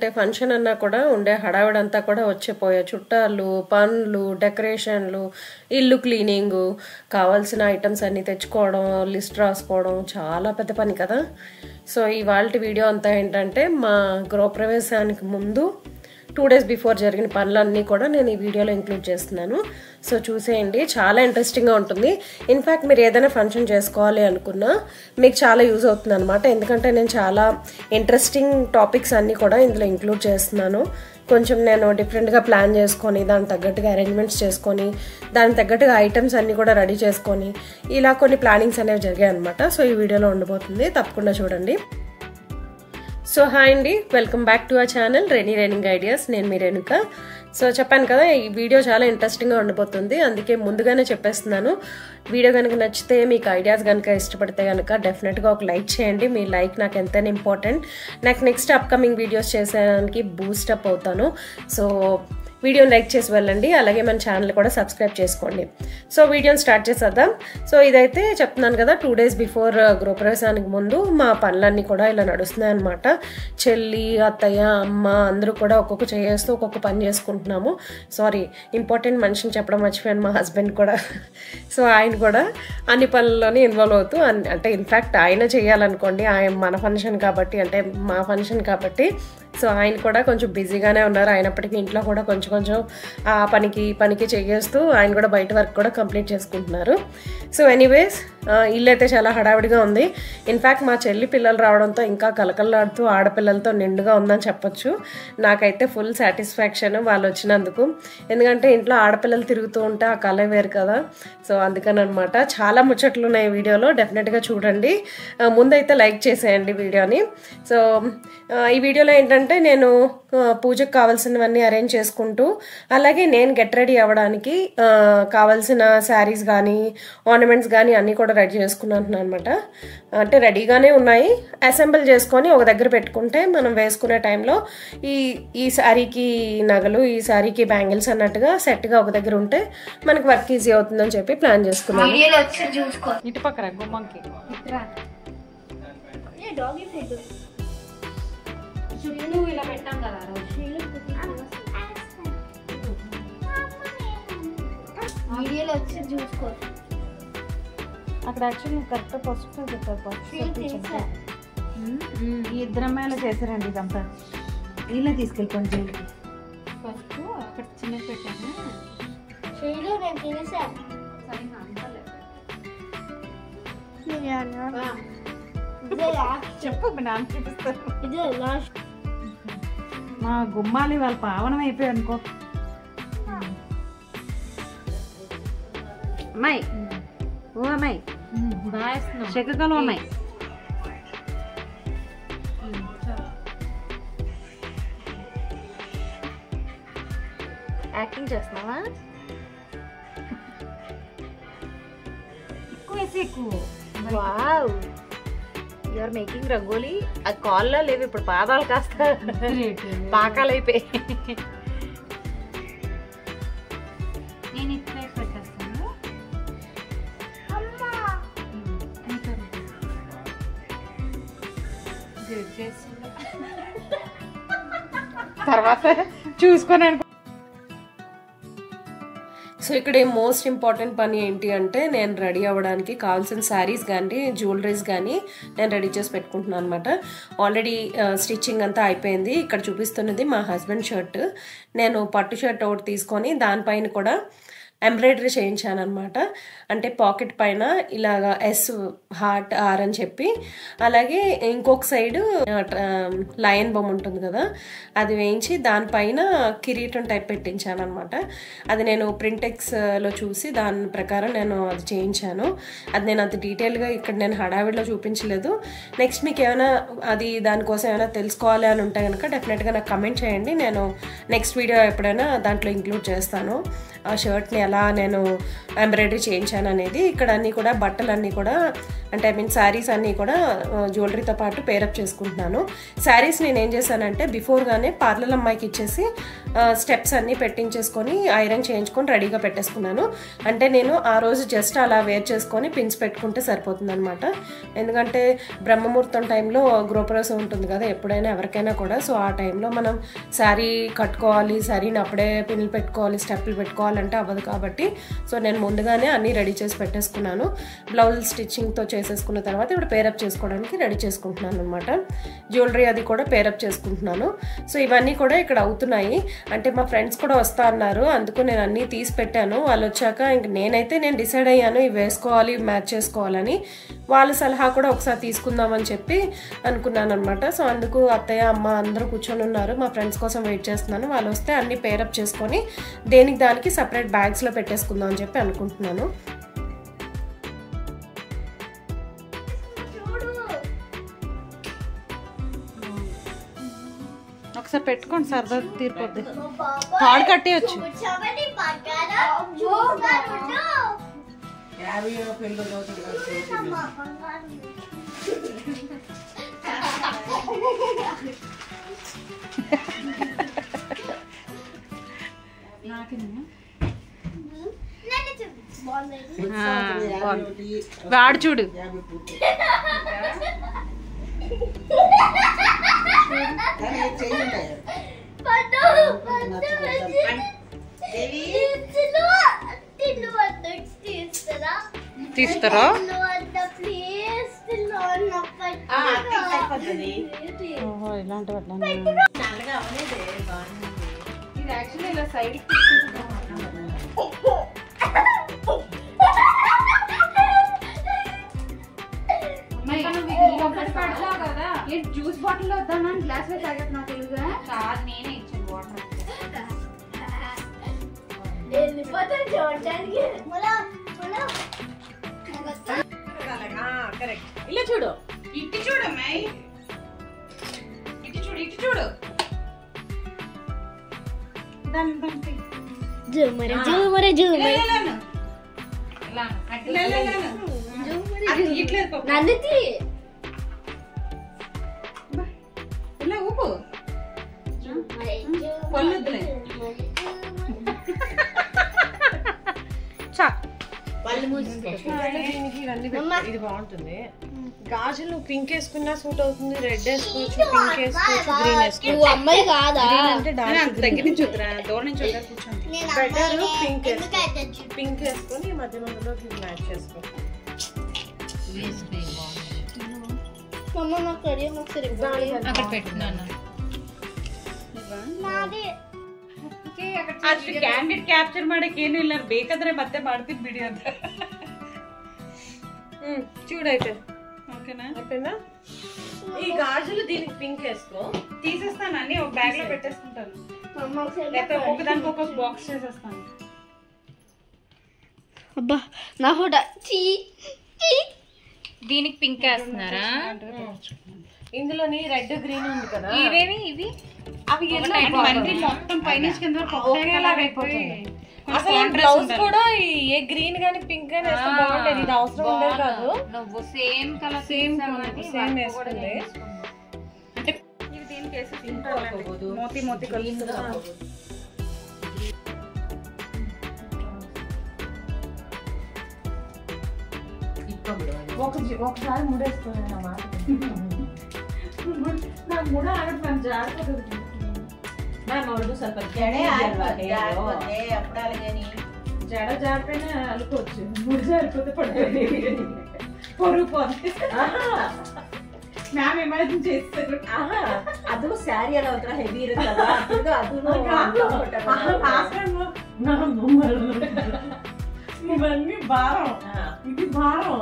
ఏంటంటే ఫంక్షన్ అన్నా కూడా ఉండే హడావిడంతా కూడా వచ్చేపోయే చుట్టాలు, పనులు, డెకరేషన్లు, ఇల్లు క్లీనింగు, కావాల్సిన ఐటమ్స్ అన్నీ తెచ్చుకోవడం, లిస్ట్ రాసుకోవడం చాలా పెద్ద పని కదా. సో ఇవాల్టి వీడియో అంతా ఏంటంటే మా గృహప్రవేశానికి ముందు 2 days బిఫోర్ జరిగిన పనులన్నీ కూడా నేను ఈ వీడియోలో ఇంక్లూడ్ చేస్తున్నాను. సో చూసేయండి, చాలా ఇంట్రెస్టింగ్గా ఉంటుంది. ఇన్ఫ్యాక్ట్ మీరు ఏదైనా ఫంక్షన్ చేసుకోవాలి అనుకున్నా మీకు చాలా యూజ్ అవుతుంది అనమాట. ఎందుకంటే నేను చాలా ఇంట్రెస్టింగ్ టాపిక్స్ అన్నీ కూడా ఇందులో ఇంక్లూడ్ చేస్తున్నాను. కొంచెం నేను డిఫరెంట్గా ప్లాన్ చేసుకొని దానికి తగ్గట్టుగా అరేంజ్మెంట్స్ చేసుకొని దానికి తగ్గట్టుగా ఐటమ్స్ అన్నీ కూడా రెడీ చేసుకొని ఇలా కొన్ని ప్లానింగ్స్ అనేవి జరిగాయి అనమాట. సో ఈ వీడియోలో ఉండబోతుంది, తప్పకుండా చూడండి. సో హాయ్ అండి, welcome back to our channel raining ideas. నేను మీ రేణుక. సో చెప్పాను కదా, ఈ వీడియో చాలా ఇంట్రెస్టింగ్గా ఉండబోతుంది, అందుకే ముందుగానే చెప్పేస్తున్నాను. వీడియో కనుక నచ్చితే, మీకు ఐడియాస్ కనుక ఇష్టపడితే కనుక డెఫినెట్గా ఒక లైక్ చేయండి. మీ లైక్ నాకు ఎంతైనా ఇంపార్టెంట్. నాకు నెక్స్ట్ అప్కమింగ్ వీడియోస్ చేసేదానికి బూస్టప్ అవుతాను. సో వీడియోని లైక్ చేసి వెళ్ళండి, అలాగే మన ఛానల్ కూడా సబ్స్క్రైబ్ చేసుకోండి. సో వీడియోని స్టార్ట్ చేసేద్దాం. సో ఇదైతే చెప్తున్నాను కదా, 2 days బిఫోర్ గృహప్రవేశానికి ముందు మా పనులన్నీ కూడా ఇలా నడుస్తున్నాయి అనమాట. చెల్లి, అత్తయ్య, అమ్మ అందరూ కూడా ఒక్కొక్క చేస్తూ ఒక్కొక్క పని చేసుకుంటున్నాము. సారీ, ఇంపార్టెంట్ మనిషిని చెప్పడం మర్చిపోయాను, మా హస్బెండ్ కూడా. సో ఆయన కూడా అన్ని పనుల్లోనే ఇన్వాల్వ్ అవుతూ, అంటే ఇన్ఫ్యాక్ట్ ఆయన చేయాలనుకోండి, ఆయన మన ఫంక్షన్ కాబట్టి, అంటే మా ఫంక్షన్ కాబట్టి సో ఆయన కూడా కొంచెం బిజీగానే ఉన్నారు. అయినప్పటికీ ఇంట్లో కూడా కొంచెం ఆ పనికి చేస్తూ ఆయన కూడా బయట వర్క్ కూడా కంప్లీట్ చేసుకుంటున్నారు. సో ఎనీవేస్, ఇల్లు అయితే చాలా హడావిడిగా ఉంది. ఇన్ఫ్యాక్ట్ మా చెల్లి పిల్లలు రావడంతో ఇంకా కలకల్లాడుతూ ఆడపిల్లలతో నిండుగా ఉందని చెప్పొచ్చు. నాకైతే ఫుల్ సాటిస్ఫాక్షన్ వాళ్ళు వచ్చినందుకు. ఎందుకంటే ఇంట్లో ఆడపిల్లలు తిరుగుతూ ఉంటే ఆ కళ వేరు కదా. సో అందుకని అనమాట. చాలా ముచ్చట్లు ఉన్నాయి వీడియోలో, డెఫినెట్గా చూడండి. ముందైతే లైక్ చేసేయండి వీడియోని. సో ఈ వీడియోలో ఏంటంటే నేను పూజకు కావాల్సినవన్నీ అరేంజ్ చేసుకుంటూ, అలాగే నేను గెట్ రెడీ అవ్వడానికి కావాల్సిన శారీస్ కానీ ఆర్నమెంట్స్ కానీ అన్నీ కూడా రెడీ చేసుకున్నాను అనమాట. అంటే రెడీగానే ఉన్నాయి, అసెంబుల్ చేసుకొని ఒక దగ్గర పెట్టుకుంటే మనం వేసుకునే టైంలో ఈ శారీకి నగలు, ఈ శారీకి బ్యాంగిల్స్ అన్నట్టుగా సెట్గా ఒక దగ్గర ఉంటే మనకి వర్క్ ఈజీ అవుతుందని చెప్పి ప్లాన్ చేసుకున్నాను. ఇటు పక్కన గుమ్మంకి చుట్టూ ఇలా పెట్టాం కదా వీడియోలో వచ్చి చూసుకో. అక్కడ యాక్చువల్లీ కరెక్ట్ పసుపు చెప్పారు. ఈ ఇద్దరు అమ్మాయిలు చేశారండి ఇదంతా. వీళ్ళే తీసుకెళ్ళిపోండి జైలుకి. పసుపు అక్కడ చిన్న పెట్టాను నేను తినేసా. చెప్పు, నాన్న చూపిస్తారు. ఇదే లాస్ట్. మా గుమ్మాలి వాళ్ళ పావనం అయిపోయాయి అనుకో. అమ్మాయి, ఓ అమ్మాయి, శకకాలం అమ్మాయి. యాక్టింగ్ చేస్తున్నావా? ఎక్కువ వేసి ఎక్కువ. Wow, you're making rangoli. అది కాల్లో లేవు, ఇప్పుడు పాదాలు కాస్త పాకాలు అయిపోయి. నేను ఇక్కడే పెట్టేస్తాను. తర్వాత చూసుకొని. సో ఇక్కడ మోస్ట్ ఇంపార్టెంట్ పని ఏంటి అంటే, నేను రెడీ అవ్వడానికి కావాల్సిన శారీస్ కానీ జ్యువెలరీస్ కానీ నేను రెడీ చేసి పెట్టుకుంటున్నాను అనమాట. ఆల్రెడీ స్టిచ్చింగ్ అంతా అయిపోయింది. ఇక్కడ చూపిస్తున్నది మా హస్బెండ్ షర్ట్. నేను పట్టు షర్ట్ ఒకటి తీసుకొని దానిపైన కూడా ఎంబ్రాయిడరీ చేయించాను అనమాట. అంటే పాకెట్ పైన ఇలాగా ఎస్, హార్ట్, ఆర్ అని చెప్పి, అలాగే ఇంకొక సైడ్ లయన్ బొమ్మ ఉంటుంది కదా, అది వేయించి దానిపైన కిరీటం టైప్ పెట్టించాను అనమాట. అది నేను ప్రింటెక్స్లో చూసి దాని ప్రకారం నేను అది చేయించాను. అది నేను అంత డీటెయిల్గా ఇక్కడ నేను హడావిడిలో చూపించలేదు. నెక్స్ట్ మీకు ఏమైనా అది దానికోసం ఏమైనా తెలుసుకోవాలి అని ఉంటే కనుక డెఫినెట్గా నాకు కమెంట్ చేయండి. నేను నెక్స్ట్ వీడియో ఎప్పుడైనా దాంట్లో ఇంక్లూడ్ చేస్తాను. ఆ షర్ట్ని ఎలా నేను ఎంబ్రాయిడరీ చేయించాను అనేది. ఇక్కడ అన్నీ కూడా బట్టలన్నీ కూడా అంటే ఐ మీన్ శారీస్ అన్నీ కూడా జ్యువెలరీతో పాటు పేరప్ చేసుకుంటున్నాను. శారీస్ నేను ఏం చేశానంటే బిఫోర్గానే పార్లర్ అమ్మాయికి ఇచ్చేసి స్టెప్స్ అన్నీ పెట్టించేసుకొని ఐరన్ చేయించుకొని రెడీగా పెట్టేసుకున్నాను. అంటే నేను ఆ రోజు జస్ట్ అలా వేర్ చేసుకొని పిన్స్ పెట్టుకుంటే సరిపోతుంది అనమాట. ఎందుకంటే బ్రహ్మముహూర్తం టైంలో గృహప్రవేశం ఉంటుంది కదా ఎప్పుడైనా ఎవరికైనా కూడా. సో ఆ టైంలో మనం శారీ కట్టుకోవాలి, శారీని అప్పుడే పిన్నులు పెట్టుకోవాలి, స్టెప్పులు పెట్టుకోవాలంటే అవ్వదు కాబట్టి సో నేను ముందుగానే అన్నీ రెడీ చేసి పెట్టేసుకున్నాను. బ్లౌజ్ స్టిచ్చింగ్తో చేసేసుకున్న తర్వాత ఇప్పుడు పేరప్ చేసుకోవడానికి రెడీ చేసుకుంటున్నాను అనమాట. జ్యువెలరీ అది కూడా పేరప్ చేసుకుంటున్నాను. సో ఇవన్నీ కూడా ఇక్కడ అవుతున్నాయి. అంటే మా ఫ్రెండ్స్ కూడా వస్తా అన్నారు, అందుకు నేను అన్నీ తీసి పెట్టాను. వాళ్ళు వచ్చాక ఇంక నేను డిసైడ్ అయ్యాను ఇవి వేసుకోవాలి, మ్యాచ్ చేసుకోవాలని. వాళ్ళ సలహా కూడా ఒకసారి తీసుకుందామని చెప్పి అనుకున్నాను అనమాట. సో అందుకు అత్తయ్య అమ్మ అందరూ కూర్చొని ఉన్నారు, మా ఫ్రెండ్స్ కోసం వెయిట్ చేస్తున్నాను. వాళ్ళు వస్తే అన్నీ పేరప్ చేసుకొని దేనికి దానికి సపరేట్ బ్యాగ్స్లో పెట్టేసుకుందాం అని చెప్పి అనుకుంటున్నాను. ఒకసారి పెట్టుకోండి, సరదా తీరిపోద్ది. తాడు కట్టేయచ్చు. వాడు చూడు తీస్తారా? ఇలాంటి జ్యూస్ బాటిల్ లో వద్దామా గ్లాస్ లో తాగట్టు నాకు తెలుగుగా కాదు, నేనే ఇచ్చాను వాటర్. ఇలా చూడు, ఇటు చూడు అమ్మాయి, ఇటు చూడు, ఇటు చూడు. ఇలా ఊపు పళ్ళుద్దులే. ఇది బాగుంటుంది. గాజులు పింక్ వేసుకున్నా సూట్ అవుతుంది, రెడ్ వేసుకోవచ్చు, పింక్ వేసుకోవచ్చు, గ్రీన్ వేసుకోవచ్చు. అమ్మాయి కాదా దగ్గర నుంచి చూద్దరా, దూరం నుంచి చూద్దరా, కూర్చోండి. బెటర్ పింక్ వేసుకొని మధ్య మధ్యలో మ్యాచ్ చేసుకో. అక్కడ పెట్టున్నాను. ಕ್ಯಾಂಡಿಡ್ ಕ್ಯಾಪ್ಚರ್ ಮಾಡಕ್ ಏನು ಇಲ್ಲ, ಬೇಕಾದ್ರೆ ಮತ್ತೆ ಮಾಡ್ತೀನಿ ಬಿಡಿ ಅಂತ. చూడైతే ఓకేనా? ఓకేనా? ఈ గాజులు దీనికి పింక్ వేసుకో. తీసేస్తాను అన్ని ఒక బ్యాగ్ లో పెట్టేసుకుంటాను, లేకపోతే ఒకదానికి ఒక బాక్స్ చేసేస్తాను. అబ్బా నా ఫోటో దీనికి పింక్ వేస్తున్నారా? ఇందులోని రెడ్ గ్రీన్ ఉంది కదా, ఇవేవి ఇవి అవి మొత్తం పైనుంచి కింద అయిపోతుంది. అసలు బ్లౌజ్ కూడా ఏ గ్రీన్ గానీ పింక్ గానీ వేస్తే బాగుండేది. ఇది అవసరం ఉండేది కాదు. నువ్వు సేమ్ కలర్ సేమ్ వేసుకుంది. అంటే ఇవి దీనికి వేసేసి మోతి మోతి కలుస్తుందా? ఒకసారి ముడేసుకోండి నాకు ముడ ఆగట్లేదు, జాగ్రత్త. జడ జారిపోయినా అలుకోవచ్చు, ముడి జారిపోతే పడిపోయింది, పొరుగు పోతే. మ్యామ్ ఇమాజిన్ చేస్తారు. ಅದು ಸ್ಯಾರಿ ಎಲ್ಲ ಹತ್ರ ಹೆವಿ ಇರುತ್ತಲ್ಲ, ఇవన్నీ భారం, ఇది భారం.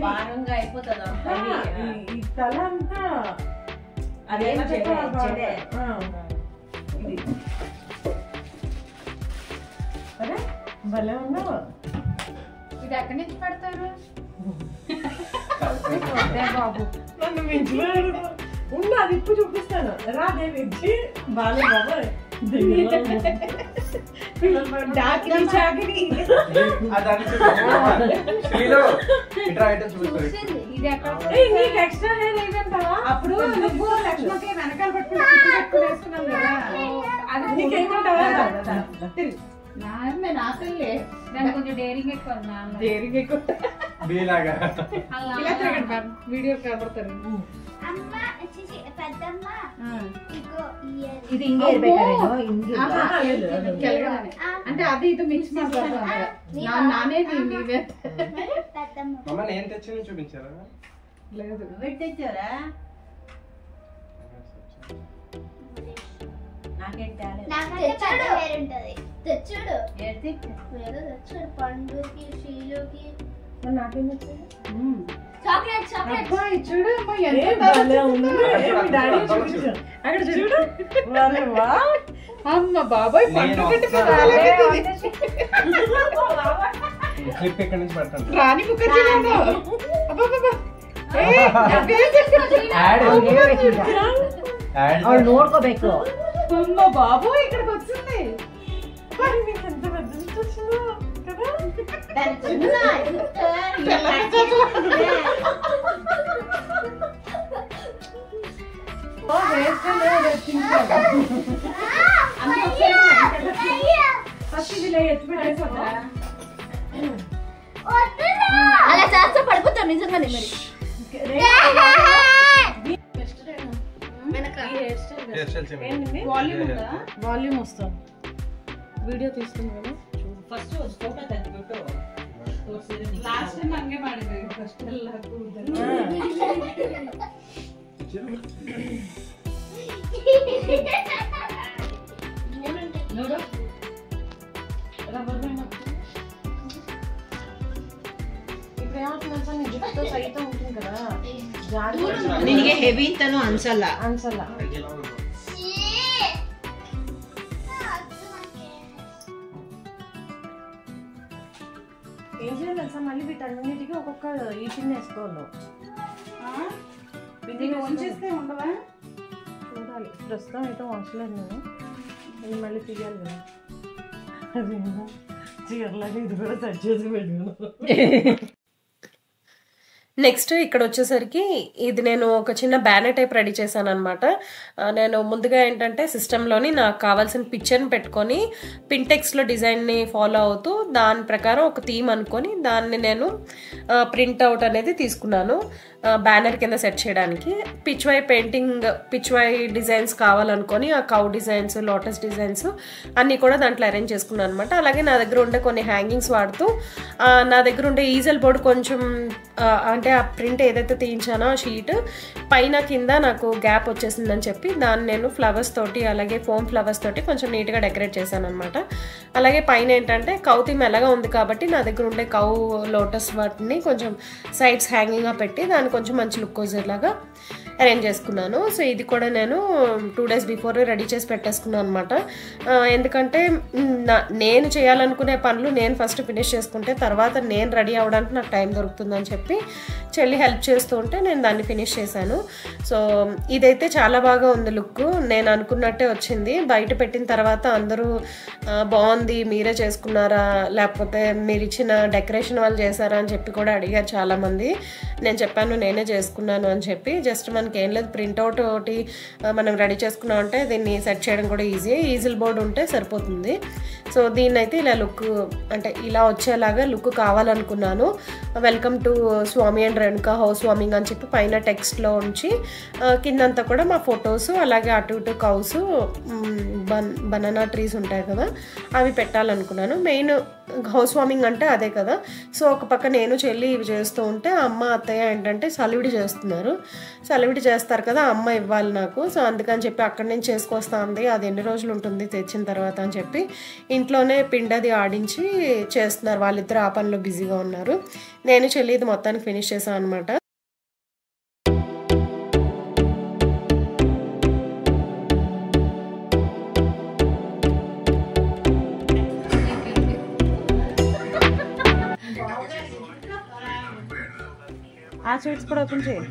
భారంగా అయిపోతుందా ఈ తల అంతా అదే ఇది అరే భలే ఉన్నావు. ఇది ఎక్కడి నుంచి పడతారు బాబు? నన్ను మించిపోయాడు. ఉన్న అది ఇప్పుడు చూపిస్తాను. రాదేవి ఇచ్చి బాలే బాబా డాకిని చాకిని ఇది ఎక్స్ట్రా హెయిర్ ఏంటంటావా? అప్పుడు నువ్వు లక్ష్మకి వెనకాల పట్టుకుని వేసుకున్నాం కదా, అది నీకేమంటావా? దాన్ని కొంచెం డేరింగ్ ఎక్కువ, డేరింగ్ ఎక్కువ. ఇలా తిరగండి, వీడియో కనబడతారు. ఇది ఇంగే అంటే అది ఇది మిక్స్ నానే నేను తెచ్చి చూపించారా? లేదు తెచ్చారా? తెచ్చాడు పండుకి షీలుకి చాక్లెట్ చాక్లెట్ చూడు అమ్మ బాబాయ్ క్లిప్ ఎక్కడి నుంచి పెట్టండి. రాణి ముఖర్జీ ನೋಡ್ಕೋಬೇಕು. అమ్మ బాబు ఇక్కడికి వచ్చింది. ఎంత పెద్ద వచ్చిందో కదా. అలా చేస్తే పడిపోతాం నిజంగానే మరి. వాల్యూమ్ వస్తాం వీడియో తీస్తున్నాం కదా. ಫಸ್ಟ್ ಫೋಟೋ ತೆಗೆದ್ಬಿಟ್ಟು లాస్ట్ టైం ಹಂಗೆ ಮಾಡಿದ್ವಿ ಫಸ್ಟ್ ಎಲ್ಲ ನೋಡು ఇప్పుడు ఏమవుతుందంటే నీ జుట్టుతో సైతం ఉంటుంది కదా, ನಿನಗೆ ಹೆವಿ ಅಂತಾನು ಅನ್ಸಲ್ಲ. ఏం చేయాలి తెలుసా, మళ్ళీ వీటన్నిటికీ ఒక్కొక్క ఈటిని వేసుకోవాలి. ఉంచేస్తే ఉండవా? చూడాలి, ప్రస్తుతం అయితే వంచలేదు నేను, ఇది మళ్ళీ తీయాలి కదా. అదేమో చీరలాగా ఇది కూడా సెట్ చేసి పెట్టుకున్నాను. నెక్స్ట్ ఇక్కడ వచ్చేసరికి ఇది నేను ఒక చిన్న బ్యానర్ టైప్ రెడీ చేశాను అనమాట. నేను ముందుగా ఏంటంటే సిస్టంలోని నాకు కావాల్సిన పిక్చర్ని పెట్టుకొని పింటెక్స్లో డిజైన్ని ఫాలో అవుతూ దాని ప్రకారం ఒక థీమ్ అనుకొని దాన్ని నేను ప్రింట్అవుట్ అనేది తీసుకున్నాను బ్యానర్ కింద సెట్ చేయడానికి. పిచ్వై పెయింటింగ్, పిచ్వై డిజైన్స్ కావాలనుకొని ఆ కౌ డిజైన్స్, లోటస్ డిజైన్స్ అన్నీ కూడా దాంట్లో అరేంజ్ చేసుకున్నాను అనమాట. అలాగే నా దగ్గర ఉండే కొన్ని హ్యాంగింగ్స్ వాడుతూ నా దగ్గర ఉండే ఈజల్ బోర్డు కొంచెం అంటే ఆ ప్రింట్ ఏదైతే తీయించానో ఆ షీట్ పైన కింద నాకు గ్యాప్ వచ్చేసిందని చెప్పి దాన్ని నేను ఫ్లవర్స్ తోటి అలాగే ఫోమ్ ఫ్లవర్స్ తోటి కొంచెం నీట్గా డెకరేట్ చేశాను అనమాట. అలాగే పైన ఏంటంటే కౌ థీమ్ ఎలాగా ఉంది కాబట్టి నా దగ్గర ఉండే కౌ లోటస్ వాటిని కొంచెం సైడ్స్ హ్యాంగింగ్గా పెట్టి దాన్ని కొంచెం మంచి లుక్ వచ్చేలాగా అరేంజ్ చేసుకున్నాను. సో ఇది కూడా నేను 2 days బిఫోర్ రెడీ చేసి పెట్టేసుకున్నాను అనమాట. ఎందుకంటే నేను చేయాలనుకునే పనులు నేను ఫస్ట్ ఫినిష్ చేసుకుంటే తర్వాత నేను రెడీ అవ్వడానికి నాకు టైం దొరుకుతుందని చెప్పి చెల్లి హెల్ప్ చేస్తూ ఉంటే నేను దాన్ని ఫినిష్ చేశాను. సో ఇదైతే చాలా బాగా ఉంది లుక్, నేను అనుకున్నట్టే వచ్చింది. బయట పెట్టిన తర్వాత అందరూ బాగుంది, మీరే చేసుకున్నారా లేకపోతే మీరు ఇచ్చిన డెకరేషన్ వాళ్ళు చేశారా అని చెప్పి కూడా అడిగారు చాలామంది. నేను చెప్పాను నేనే చేసుకున్నాను అని చెప్పి. జస్ట్ మనకి ఏం లేదు, ప్రింట్అవుట్ ఒకటి మనం రెడీ చేసుకున్నాం అంటే దీన్ని సెట్ చేయడం కూడా ఈజిల్ బోర్డు ఉంటే సరిపోతుంది. సో దీన్ని అయితే ఇలా లుక్ అంటే ఇలా వచ్చేలాగా లుక్ కావాలనుకున్నాను. Welcome to Swami and Renuka house warming అని చెప్పి పైన టెక్స్ట్లో ఉంచి కిందంతా కూడా మా ఫొటోస్ అలాగే అటు ఇటు కౌస్, బనానా ట్రీస్ ఉంటాయి కదా అవి పెట్టాలనుకున్నాను. మెయిన్ హౌస్ వార్మింగ్ అంటే అదే కదా. సో ఒక పక్క నేను చెల్లి ఇవి చేస్తూ ఉంటే అమ్మ అత్తయ్య ఏంటంటే సలివిడి చేస్తున్నారు. సలివిడి చేస్తారు కదా, అమ్మ ఇవ్వాలి నాకు. సో అందుకని చెప్పి అక్కడి నుంచి చేసుకొస్తా ఉంది, అది ఎన్ని రోజులు ఉంటుంది తెచ్చిన తర్వాత అని చెప్పి ఇంట్లోనే పిండది ఆడించి చేస్తున్నారు. వాళ్ళిద్దరు ఆ పనిలో బిజీగా ఉన్నారు. నేను చెల్లి ఇది మొత్తానికి ఫినిష్ చేశాను అనమాట. ఆ స్వీట్స్ కూడా ఓపెన్ చేయి.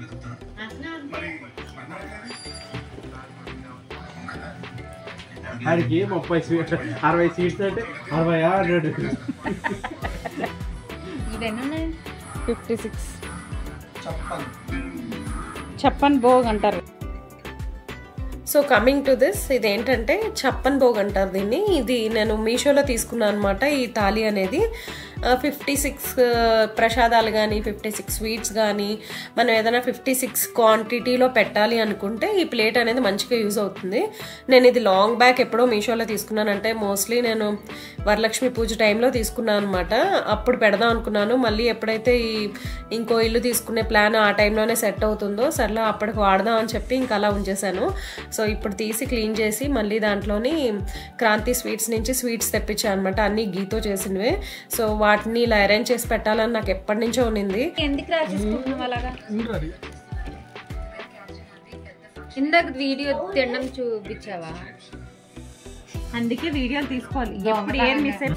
ఆడికి 60 సీట్స్ అంటే 60 100. ఇదేనా 56 చెప్పన్ భోగ్ అంటారు. సో కమింగ్ టు దిస్, ఇదేంటంటే చప్పన్ భోగ్ అంటారు దీన్ని. ఇది నేను మీషోలో తీసుకున్నాను అనమాట. ఈ థాలీ అనేది 56 ప్రసాదాలు కానీ 56 స్వీట్స్ కానీ మనం ఏదైనా 56 క్వాంటిటీలో పెట్టాలి అనుకుంటే ఈ ప్లేట్ అనేది మంచిగా యూజ్ అవుతుంది. నేను ఇది లాంగ్ బ్యాక్ ఎప్పుడో మీషోలో తీసుకున్నానంటే మోస్ట్లీ నేను వరలక్ష్మి పూజ టైంలో తీసుకున్నాను అనమాట. అప్పుడు పెడదాం అనుకున్నాను. మళ్ళీ ఎప్పుడైతే ఈ ఇంకో ఇల్లు తీసుకునే ప్లాన్ ఆ టైంలోనే సెట్ అవుతుందో సర్లే అప్పటికి వాడదాం అని చెప్పి ఇంకా అలా ఉంచేసాను. సో ఇప్పుడు తీసి క్లీన్ చేసి మళ్ళీ దాంట్లోని క్రాంతి స్వీట్స్ నుంచి స్వీట్స్ తెప్పించాను అనమాట. అన్నీ గీతో చేసినవే. సో వాటిని ఇలా అరేంజ్ చేసి పెట్టాలని నాకు ఎప్పటి నుంచో ఉన్నింది. ఎందుకు రాసేసుకుంటున్నావు అలాగా? ఇందాక వీడియో తినడం చూపించావా? అందుకే వీడియోలు తీసుకోవాలి. ఎప్పుడు ఏం మిస్ అయి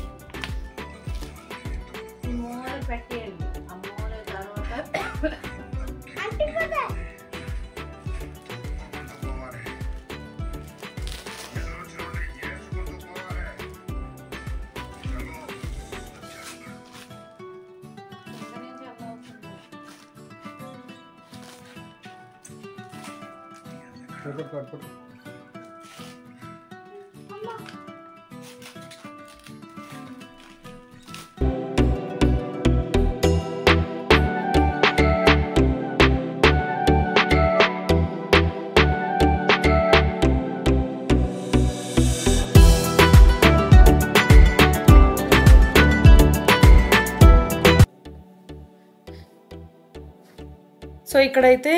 సో ఇక్కడైతే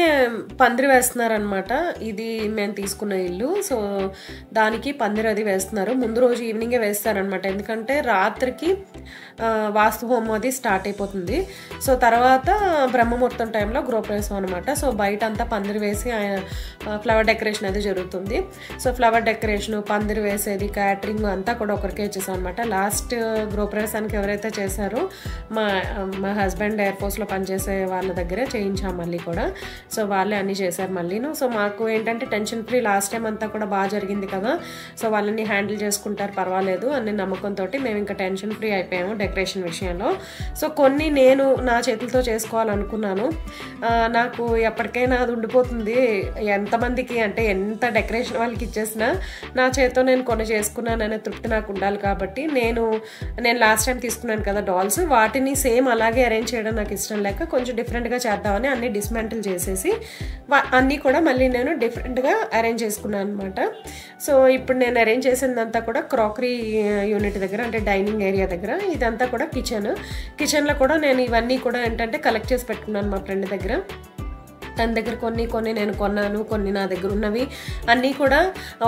పందిరి వేస్తున్నారనమాట. ఇది మేము తీసుకున్న ఇల్లు. సో దానికి పందిరి అది వేస్తున్నారు. ముందు రోజు ఈవినింగే వేస్తారనమాట. ఎందుకంటే రాత్రికి వాస్తు హోమం అది స్టార్ట్ అయిపోతుంది. సో తర్వాత బ్రహ్మముహూర్తం టైంలో గృహప్రవేశం అనమాట. సో బయట అంతా పందిరి వేసి ఫ్లవర్ డెకరేషన్ అది జరుగుతుంది. సో ఫ్లవర్ డెకరేషన్, పందిరి వేసేది, క్యాటరింగ్ అంతా కూడా ఒకరికే ఇచ్చేసాం అనమాట. లాస్ట్ గృహప్రవేశానికి ఎవరైతే చేశారో మా హస్బెండ్ ఎయిర్ ఫోర్స్లో పనిచేసే వాళ్ళ దగ్గరే చేయించాం మళ్ళీ కూడా. సో వాళ్ళే అన్నీ చేశారు మళ్ళీను. సో మాకు ఏంటంటే టెన్షన్ ఫ్రీ లాస్ట్ టైం అంతా కూడా బాగా జరిగింది కదా. సో వాళ్ళని హ్యాండిల్ చేసుకుంటారు పర్వాలేదు అనే నమ్మకంతో మేము ఇంకా టెన్షన్ ఫ్రీ అయిపోయాము డెకరేషన్ విషయంలో. సో కొన్ని నేను నా చేతులతో చేసుకోవాలనుకున్నాను. నాకు ఎప్పటికైనా అది ఉండిపోతుంది. ఎంతమందికి అంటే ఎంత డెకరేషన్ వాళ్ళకి ఇచ్చేసినా నా చేతితో నేను కొన్ని చేసుకున్నాను అనే తృప్తి నాకు ఉండాలి. కాబట్టి నేను లాస్ట్ టైం తీసుకున్నాను కదా డాల్స్, వాటిని సేమ్ అలాగే అరేంజ్ చేయడం నాకు ఇష్టం లేక కొంచెం డిఫరెంట్గా చేద్దామని అన్ని డిస్మెంటల్ చేసేసి అన్నీ కూడా మళ్ళీ నేను డిఫరెంట్గా అరేంజ్ చేసుకున్నాను అనమాట. సో ఇప్పుడు నేను అరేంజ్ చేసిందంతా కూడా క్రాకరీ యూనిట్ దగ్గర, అంటే డైనింగ్ ఏరియా దగ్గర. ఇదంతా కూడా కిచెన్లో కూడా నేను ఇవన్నీ కూడా ఏంటంటే కలెక్ట్ చేసి పెట్టుకున్నాను మా ఫ్రెండ్ దగ్గర. తన దగ్గర కొన్ని నేను కొన్నాను, కొన్ని నా దగ్గర ఉన్నవి అన్నీ కూడా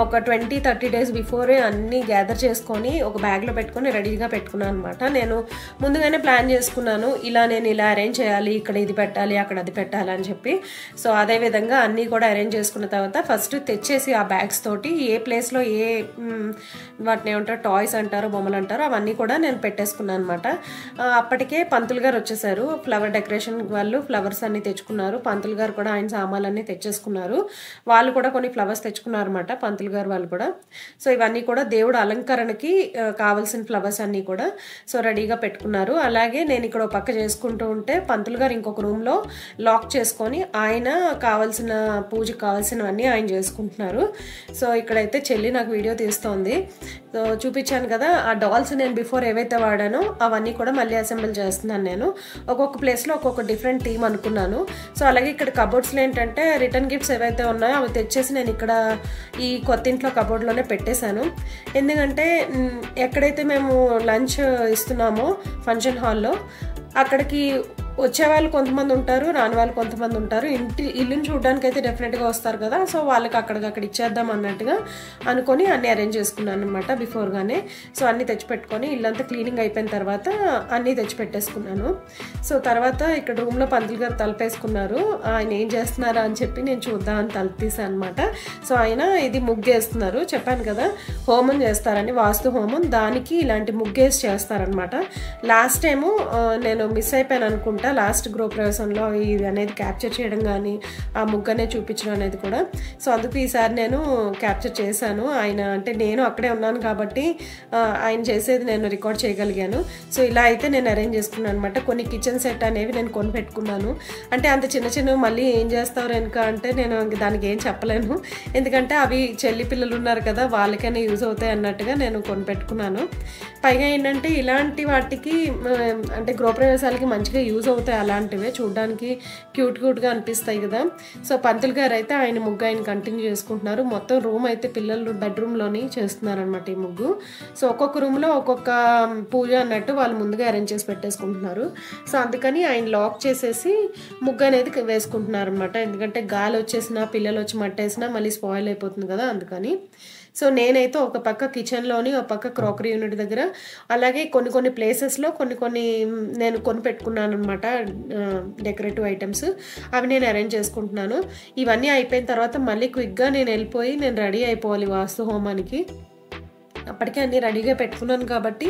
ఒక 20-30 డేస్ బిఫోరే అన్నీ గ్యాదర్ చేసుకొని ఒక బ్యాగ్లో పెట్టుకొని రెడీగా పెట్టుకున్నాను అనమాట. నేను ముందుగానే ప్లాన్ చేసుకున్నాను, నేను ఇలా అరేంజ్ చేయాలి, ఇక్కడ ఇది పెట్టాలి, అక్కడ అది పెట్టాలి అని చెప్పి. సో అదేవిధంగా అన్నీ కూడా అరేంజ్ చేసుకున్న తర్వాత ఫస్ట్ తెచ్చేసి ఆ బ్యాగ్స్ తోటి ఏ ప్లేస్లో వాటిని ఏమంటారు, టాయ్స్ అంటారు, బొమ్మలు అంటారు, అవన్నీ కూడా నేను పెట్టేసుకున్నాను అనమాట. అప్పటికే పంతులు గారు వచ్చేసారు. ఫ్లవర్ డెకరేషన్ వాళ్ళు ఫ్లవర్స్ అన్నీ తెచ్చుకున్నారు. పంతులు గారు కూడా ఆయన సామాన్లన్నీ తెచ్చేసుకున్నారు. వాళ్ళు కూడా కొన్ని ఫ్లవర్స్ తెచ్చుకున్నారు అనమాట, పంతులు గారు వాళ్ళు కూడా. సో ఇవన్నీ కూడా దేవుడు అలంకరణకి కావాల్సిన ఫ్లవర్స్ అన్నీ కూడా సో రెడీగా పెట్టుకున్నారు. అలాగే నేను ఇక్కడ పక్క చేసుకుంటూ ఉంటే పంతులు గారు ఇంకొక రూమ్లో లాక్ చేసుకొని ఆయన కావాల్సిన పూజకు కావాల్సినవన్నీ ఆయన చేసుకుంటున్నారు. సో ఇక్కడైతే చెల్లి నాకు వీడియో తీస్తోంది. సో చూపించాను కదా ఆ డాల్స్ నేను బిఫోర్ ఏవైతే వాడానో అవన్నీ కూడా మళ్ళీ అసెంబుల్ చేస్తున్నాను. నేను ఒక్కొక్క ప్లేస్లో ఒక్కొక్క డిఫరెంట్ థీమ్ అనుకున్నాను. సో అలాగే ఇక్కడ కబోర్డ్స్లో ఏంటంటే రిటర్న్ గిఫ్ట్స్ ఏవైతే ఉన్నాయో అవి తెచ్చేసి నేను ఇక్కడ ఈ కొత్త ఇంట్లో కబోర్డ్లోనే పెట్టేశాను. ఎందుకంటే ఎక్కడైతే మేము లంచ్ ఇస్తున్నామో ఫంక్షన్ హాల్లో అక్కడికి వచ్చేవాళ్ళు కొంతమంది ఉంటారు, రాని వాళ్ళు కొంతమంది ఉంటారు. ఇల్లుని చూడడానికి అయితే డెఫినెట్గా వస్తారు కదా. సో వాళ్ళకి అక్కడికక్కడ ఇచ్చేద్దాం అన్నట్టుగా అనుకొని అన్నీ అరేంజ్ చేసుకున్నాను అనమాట బిఫోర్గానే. సో అన్నీ తెచ్చిపెట్టుకొని ఇల్లంతా క్లీనింగ్ అయిపోయిన తర్వాత అన్నీ తెచ్చిపెట్టేసుకున్నాను. సో తర్వాత ఇక్కడ రూమ్లో పంతులు గారు తలుపేసుకున్నారు. ఆయన ఏం చేస్తున్నారా అని చెప్పి నేను చూద్దామని తలుపు తీసాను అనమాట. సో ఆయన ఇది ముగ్గేస్తున్నారు. చెప్పాను కదా హోమం చేస్తారని, వాస్తు హోమం, దానికి ఇలాంటి ముగ్గేసి చేస్తారనమాట. లాస్ట్ టైము నేను మిస్ అయిపోయాను అనుకుంటా, కదా లాస్ట్ గృహప్రవేశంలో ఇది అనేది క్యాప్చర్ చేయడం కానీ ఆ ముగ్గు అనేది చూపించడం అనేది కూడా. సో అందుకు ఈసారి నేను క్యాప్చర్ చేశాను. ఆయన అంటే నేను అక్కడే ఉన్నాను కాబట్టి ఆయన చేసేది నేను రికార్డ్ చేయగలిగాను. సో ఇలా అయితే నేను అరేంజ్ చేసుకున్నాను అనమాట. కొన్ని కిచెన్ సెట్ అనేవి నేను కొని పెట్టుకున్నాను. అంటే అంత చిన్న చిన్నవి మళ్ళీ ఏం చేస్తారు వెనుక అంటే నేను దానికి ఏం చెప్పలేను, ఎందుకంటే అవి చెల్లి పిల్లలు ఉన్నారు కదా వాళ్ళకైనా యూజ్ అవుతాయి అన్నట్టుగా నేను కొని పెట్టుకున్నాను. పైగా ఏంటంటే ఇలాంటి వాటికి అంటే గృహప్రవేశాలకి మంచిగా యూజ్ అవుతాయి. అలాంటివే చూడడానికి క్యూట్గా అనిపిస్తాయి కదా. సో పంతులు గారు అయితే ఆయన ముగ్గు ఆయన కంటిన్యూ చేసుకుంటున్నారు. మొత్తం రూమ్ అయితే పిల్లలు బెడ్రూమ్లోని చేస్తున్నారు అనమాట ఈ ముగ్గు. సో ఒక్కొక్క రూమ్లో ఒక్కొక్క పూజ అన్నట్టు వాళ్ళు ముందుగా అరేంజ్ చేసి పెట్టేసుకుంటున్నారు. సో అందుకని ఆయన లాక్ చేసేసి ముగ్గు అనేది వేసుకుంటున్నారు అనమాట. ఎందుకంటే గాలి వచ్చేసినా పిల్లలు వచ్చి మట్టేసినా మళ్ళీ స్పాయిల్ అయిపోతుంది కదా అందుకని. సో నేనైతే ఒక పక్క కిచెన్లోని ఒక పక్క క్రాకరీ యూనిట్ దగ్గర అలాగే కొన్ని ప్లేసెస్లో కొన్ని నేను కొని పెట్టుకున్నాను అనమాట డెకరేటివ్ ఐటమ్స్. అవి నేను అరేంజ్ చేసుకుంటున్నాను. ఇవన్నీ అయిపోయిన తర్వాత మళ్ళీ క్విక్గా నేను వెళ్ళిపోయి నేను రెడీ అయిపోవాలి వాస్తు హోమానికి. అప్పటికే అన్నీ రెడీగా పెట్టుకున్నాను కాబట్టి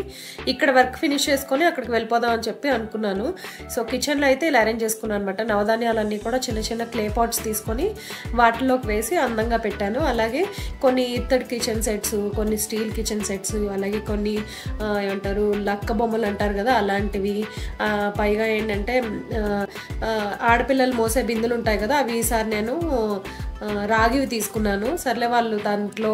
ఇక్కడ వర్క్ ఫినిష్ చేసుకొని అక్కడికి వెళ్ళిపోదాం అని చెప్పి అనుకున్నాను. సో కిచెన్లో అయితే ఇలా అరేంజ్ చేసుకున్నాను అనమాట. నవధాన్యాలన్నీ కూడా చిన్న చిన్న క్లే పాట్స్ తీసుకొని వాటిలోకి వేసి అందంగా పెట్టాను. అలాగే కొన్ని ఇత్తడి కిచెన్ సెట్స్, కొన్ని స్టీల్ కిచెన్ సెట్స్, అలాగే కొన్ని ఏమంటారు లక్క బొమ్మలు అంటారు కదా అలాంటివి. పైగా ఏంటంటే ఆడపిల్లలు మోసే బిందులు ఉంటాయి కదా అవి ఈసారి నేను రాగివి తీసుకున్నాను. సర్లే వాళ్ళు దాంట్లో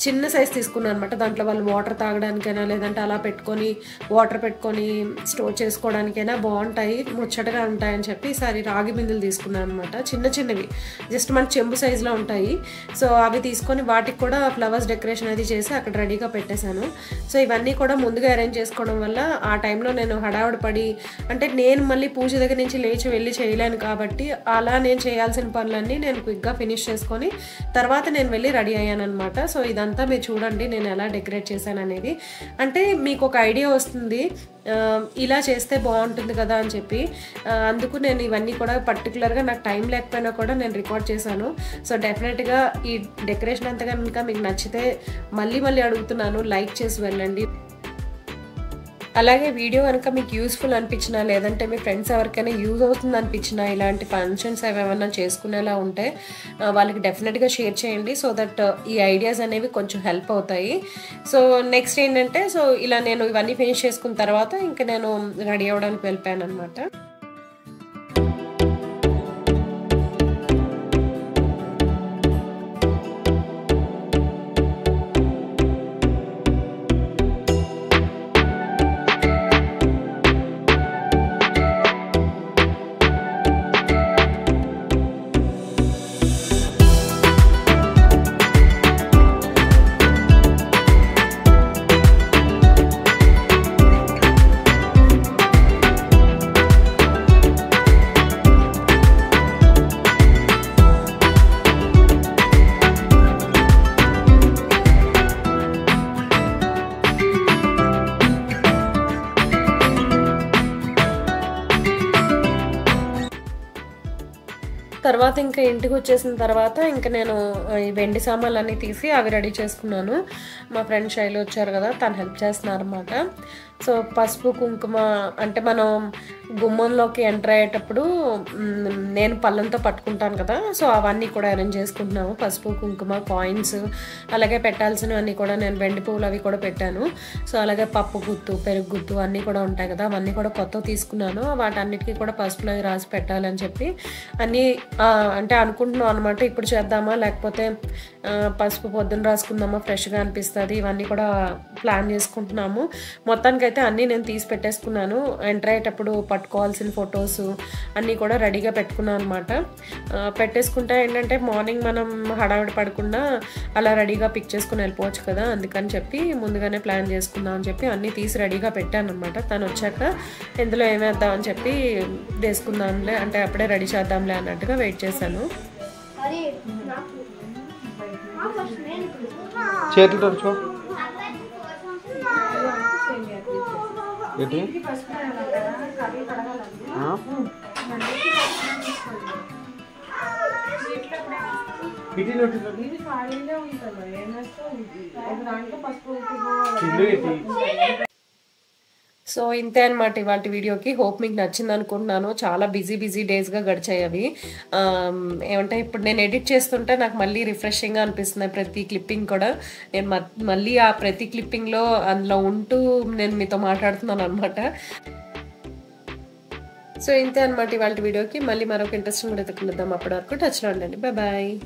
చిన్న సైజ్ తీసుకున్నాను అనమాట. దాంట్లో వాళ్ళు వాటర్ తాగడానికైనా లేదంటే అలా పెట్టుకొని వాటర్ పెట్టుకొని స్టోర్ చేసుకోవడానికైనా బాగుంటాయి, ముచ్చటగా ఉంటాయని చెప్పి ఈసారి రాగి బిందులు తీసుకున్నాను అనమాట. చిన్నవి జస్ట్ మన చెంబు సైజులో ఉంటాయి. సో అవి తీసుకొని వాటికి కూడా ఫ్లవర్స్ డెకరేషన్ అది చేసి అక్కడ రెడీగా పెట్టేశాను. సో ఇవన్నీ కూడా ముందుగా అరేంజ్ చేసుకోవడం వల్ల ఆ టైంలో నేను హడావుడి పడి అంటే నేను మళ్ళీ పూజ దగ్గర నుంచి లేచి వెళ్ళి చేయలేను కాబట్టి అలా నేను చేయాల్సిన పనులన్నీ నేను క్విక్గా ఫినిష్ చేసుకొని తర్వాత నేను వెళ్ళి రెడీ అయ్యాను అనమాట. సో ఇదంతా మీరు చూడండి నేను ఎలా డెకరేట్ చేశాను అనేది. అంటే మీకు ఒక ఐడియా వస్తుంది ఇలా చేస్తే బాగుంటుంది కదా అని చెప్పి. అందుకు నేను ఇవన్నీ కూడా పర్టికులర్గా నాకు టైం లేకపోయినా కూడా నేను రికార్డ్ చేశాను. సో డెఫినెట్గా ఈ డెకరేషన్ అంతా కనుక మీకు నచ్చితే మళ్ళీ అడుగుతున్నాను లైక్ చేసి వెళ్ళండి. అలాగే వీడియో కనుక మీకు యూస్ఫుల్ అనిపించినా లేదంటే మీ ఫ్రెండ్స్ ఎవరికైనా యూజ్ అవుతుంది అనిపించినా ఇలాంటి ఫంక్షన్స్ ఏమైనా చేసుకునేలా ఉంటే వాళ్ళకి డెఫినెట్గా షేర్ చేయండి. సో దట్ ఈ ఐడియాస్ అనేవి కొంచెం హెల్ప్ అవుతాయి. సో నెక్స్ట్ ఏంటంటే సో ఇలా నేను ఇవన్నీ ఫినిష్ చేసుకున్న తర్వాత ఇంకా నేను రెడీ అవ్వడానికి వెళ్ళిపోయాను అనమాట. తర్వాత ఇంకా ఇంటికి వచ్చేసిన తర్వాత ఇంకా నేను ఈ వెండి సామాన్లు అన్నీ తీసి అవి రెడీ చేసుకున్నాను. మా ఫ్రెండ్ శైలి వచ్చారు కదా తను హెల్ప్ చేస్తున్నారు అనమాట. సో పసుపు కుంకుమ అంటే మనం గుమ్మంలోకి ఎంటర్ అయ్యేటప్పుడు నేను పళ్ళంతో పట్టుకుంటాను కదా సో అవన్నీ కూడా అరేంజ్ చేసుకుంటున్నాము. పసుపు కుంకుమ కాయిన్స్ అలాగే పెట్టాల్సినవన్నీ కూడా నేను వెండి పువ్వులు అవి కూడా పెట్టాను. సో అలాగే పప్పు గుత్తు పెరుగు గుత్తు అన్నీ కూడా ఉంటాయి కదా అవన్నీ కూడా కొత్తవి తీసుకున్నాను. వాటన్నిటికీ కూడా పసుపులో అవి రాసి పెట్టాలని చెప్పి అన్నీ అంటే అనుకుంటున్నాం అనమాట. ఇప్పుడు చేద్దామా లేకపోతే పసుపు పొద్దున్న రాసుకుందామా ఫ్రెష్గా అనిపిస్తుంది ఇవన్నీ కూడా ప్లాన్ చేసుకుంటున్నాము. మొత్తానికి అయితే అన్నీ నేను తీసి పెట్టేసుకున్నాను. ఎంటర్ అయ్యేటప్పుడు పట్టుకోవాల్సిన ఫొటోస్ అన్నీ కూడా రెడీగా పెట్టుకున్నాను అనమాట. పెట్టేసుకుంటే ఏంటంటే మార్నింగ్ మనం హడావిడి పడకుండా అలా రెడీగా పిక్ చేసుకుని వెళ్ళిపోవచ్చు కదా అందుకని చెప్పి ముందుగానే ప్లాన్ చేసుకుందాం అని చెప్పి అన్నీ తీసి రెడీగా పెట్టాను అనమాట. తను వచ్చాక ఎందులో ఏమేద్దాం అని చెప్పి వేసుకుందాంలే అంటే అప్పుడే రెడీ చేద్దాంలే అన్నట్టుగా వెయిట్ చేశాను. చేతులు తడుచు ఏంటి సో ఇంతే అనమాట ఇవాళ వీడియోకి. హోప్ మీకు నచ్చింది అనుకుంటున్నాను. చాలా బిజీ డేస్గా గడిచాయి అవి. ఏమంటే ఇప్పుడు నేను ఎడిట్ చేస్తుంటే నాకు మళ్ళీ రిఫ్రెషింగ్గా అనిపిస్తుంది ప్రతి క్లిప్పింగ్ కూడా. నేను మళ్ళీ ఆ ప్రతి క్లిప్పింగ్లో అందులో ఉంటూ నేను మీతో మాట్లాడుతున్నాను అనమాట. సో ఇంతే అనమాట ఇవాళ వీడియోకి. మళ్ళీ మరొక ఇంట్రెస్టింగ్ వీడియోతో కలుద్దాం. అప్పటి వరకు టచ్లో ఉండండి. బాయ్.